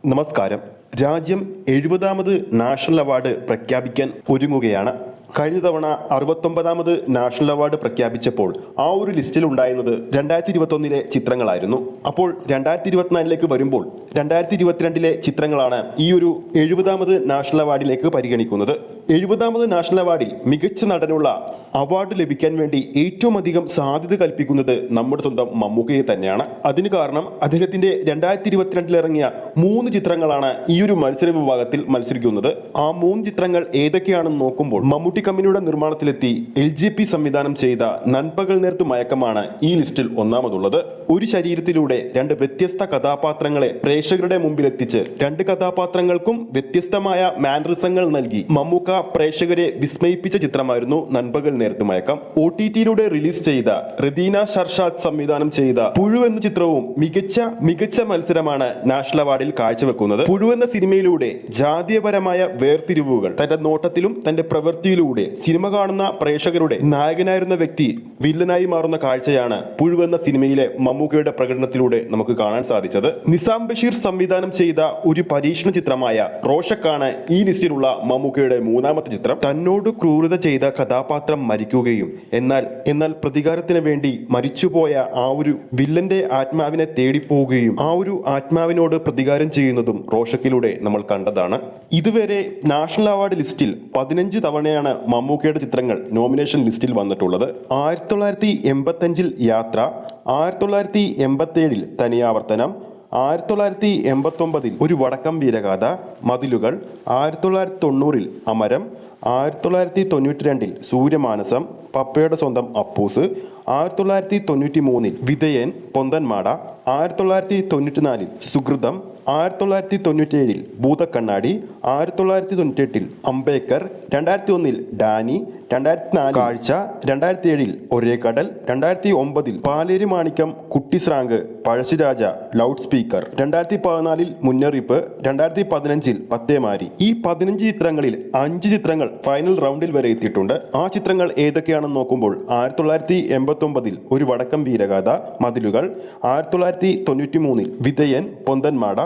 നമസ്കാരം. രാജ്യം 70ാമത് national award പ്രഖ്യാപിക്കാൻ ഒരുങ്ങുകയാണ്. കഴിഞ്ഞ തവണ 69ാമത് നാഷണൽ അവാർഡ് പ്രഖ്യാപിച്ചപ്പോൾ ആ ഒരു ലിസ്റ്റിൽ ഉണ്ടായിരുന്നത് 2021 ചിത്രങ്ങളായിരുന്നു. അപ്പോൾ 2024 വരുമ്പോൾ 2022 ചിത്രങ്ങളാണ് ഈ ഒരു 70ാമത് നാഷണൽ അവാർഡിലേക്ക് പരിഗണിക്കുന്നത്. 70ാമത് നാഷണൽ അവാർഡിൽ മികച്ച നടനുള്ള അവാർഡ് ലഭിക്കാൻ വേണ്ടി ഏറ്റവും അധികം സാധ്യത കൽപ്പിക്കുന്നത് നമ്മുടെ സ്വന്തം മമ്മൂക്കയെ തന്നെയാണ്. അതിന് കാരണം അദ്ദേഹത്തിന്റെ 2022 ഇറങ്ങിയ 3 ചിത്രങ്ങളാണ് ഈ ഒരു മത്സര വിഭാഗത്തിൽ മത്സരിക്കുന്നത്. ആ 3 ചിത്രങ്ങൾ ഏതൊക്കെയാണെന്ന് നോക്കുമ്പോൾ മമ്മൂട്ടി കമ്പനിയുടെ നിർമ്മാണത്തിലെത്തി LJP സംവിധാനം ചെയ്ത നൻപകൽ നേരത്ത് മയക്കമാണ് ഈ ലിസ്റ്റിൽ ഒന്നാമതുള്ളത്. ഒരു ശരീരത്തിലൂടെ 2 വ്യത്യസ്ത കഥാപാത്രങ്ങളെ പ്രേക്ഷകരുടെ മുമ്പിലെത്തിച്ച് 2 കഥാപാത്രങ്ങൾക്കും വ്യത്യസ്തമായ മാനറിസങ്ങൾ നൽകി മമ്മൂക്ക പ്രേക്ഷകരെ വിസ്മയിപ്പിച്ച ചിത്രമായിരുന്നു നൻപകൽ നേരത്ത് മയക്കം. OTT-യിലൂടെ റിലീസ് ചെയ്ത റദീന ഷർഷാദ് സംവിധാനം ചെയ്ത പുഴു എന്ന ചിത്രവും മികച്ച മത്സരമാണ് നാഷണൽ അവാർഡിൽ കാഴ്ചവെക്കുന്നത്. പുഴു എന്ന സിനിമയിലൂടെ ജാതീയപരമായ വേർതിരിവുകൾ തന്റെ നോട്ടത്തിലും തന്റെ പ്രവൃത്തിയിലൂടെ സിനിമ കാണുന്ന പ്രേക്ഷകരുടെ നായകനായിരുന്ന വ്യക്തി വില്ലനായി മാറുന്ന കാഴ്ചയാണ് പുഴു എന്ന സിനിമയിലെ മമ്മൂക്കയുടെ പ്രകടനത്തിലൂടെ നമുക്ക് കാണാൻ സാധിച്ചത്. നിസാം ബഷീർ സംവിധാനം ചെയ്ത ഒരു പരീക്ഷണ ചിത്രമായ റോഷക്കാണ് ഈ ലിസ്റ്റിലുള്ള മമ്മൂക്കയുടെ 3ാമത്തെ ചിത്രം. തന്നോട് ക്രൂരത ചെയ്ത കഥാപാത്രം മരിക്കുകയും എന്നാൽ പ്രതികാരത്തിന് വേണ്ടി മരിച്ചുപോയ ആ ഒരു വില്ലന്റെ ആത്മാവിനെ തേടിപ്പോവുകയും ആ ഒരു ആത്മാവിനോട് പ്രതികാരം ചെയ്യുന്നതും റോഷക്കിലൂടെ നമ്മൾ കണ്ടതാണ്. ഇതുവരെ നാഷണൽ അവാർഡ് ലിസ്റ്റിൽ 15 തവണയാണ് മമ്മൂക്കയുടെ ചിത്രങ്ങൾ നോമിനേഷൻ ലിസ്റ്റിൽ വന്നിട്ടുള്ളത്. 1985 യാത്ര, 1987 തനിയാവർത്തനം, 1989 ഒരു വടക്കം വീരഗാഥ, മതിലുകൾ, 1990 അമരം, 1992 സൂര്യമാനസം, പപ്പയുടെ സ്വന്തം അപ്പൂസ്, 1993 വിധേയൻ, പൊന്തന്മാട, 1994 സുഹൃതം, 1997 ഭൂതക്കണ്ണാടി, 1998 അംബേദ്കർ, 2001 ഡാനി, 2004 കാഴ്ച, 2007 ഒരേ കടൽ, 2009 പാലേരി മാണിക്യം, കുട്ടിസ്രാങ്ക്, പഴശ്ശിരാജ, ലൗഡ് സ്പീക്കർ, 2014 മുന്നറിയിപ്പ്, 2015 പത്തേമാരി. ഈ 15 ചിത്രങ്ങളിൽ 5 ചിത്രങ്ങൾ ഫൈനൽ റൗണ്ടിൽ വരെ എത്തിയിട്ടുണ്ട്. ആ ചിത്രങ്ങൾ ഏതൊക്കെയാണെന്ന് നോക്കുമ്പോൾ 1989 ഒരു വടക്കം വീരഗാഥ, മതിലുകൾ, 1993 വിധേയൻ, പൊന്തന്മാട,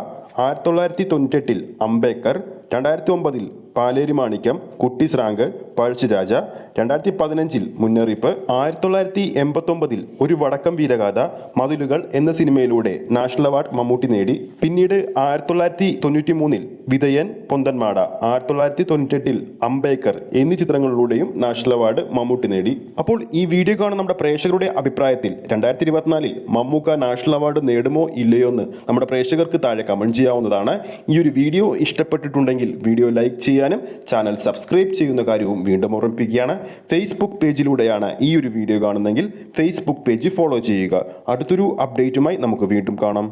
1998 അംബേദ്കർ, 2009 പാലേരി മാണിക്യം, കുട്ടിസ്രാങ്ക്, പഴശ്ശിരാജ, 2015 മുന്നറിയിപ്പ്, 1989 ഒരു വടക്കം വീരഗാഥ, മതിലുകൾ എന്ന സിനിമയിലൂടെ നാഷണൽ അവാർഡ് മമ്മൂട്ടി നേടി. പിന്നീട് 1993 വിധേയൻ, പൊന്തന്മാട, 1998 അംബേദ്കർ എന്നീ ചിത്രങ്ങളിലൂടെയും നാഷണൽ അവാർഡ് മമ്മൂട്ടി നേടി. അപ്പോൾ ഈ വീഡിയോ കാണുന്ന നമ്മുടെ പ്രേക്ഷകരുടെ അഭിപ്രായത്തിൽ 2024 മമ്മൂക്ക നാഷണൽ അവാർഡ് നേടുമോ ഇല്ലയോ എന്ന് നമ്മുടെ പ്രേക്ഷകർക്ക് താഴെ കമന്റ് ചെയ്യാവുന്നതാണ്. ഈ ഒരു വീഡിയോ ഇഷ്ടപ്പെട്ടിട്ടുണ്ടെങ്കിൽ വീഡിയോ ലൈക്ക് ചെയ്യാനും ചാനൽ സബ്സ്ക്രൈബ് ചെയ്യുന്ന കാര്യവും വീണ്ടും ഓർമ്മിപ്പിക്കുകയാണ്. ഫേസ്ബുക്ക് പേജിലൂടെയാണ് ഈ ഒരു വീഡിയോ കാണുന്നതെങ്കിൽ ഫേസ്ബുക്ക് പേജ് ഫോളോ ചെയ്യുക. അടുത്തൊരു അപ്ഡേറ്റുമായി നമുക്ക് വീണ്ടും കാണാം.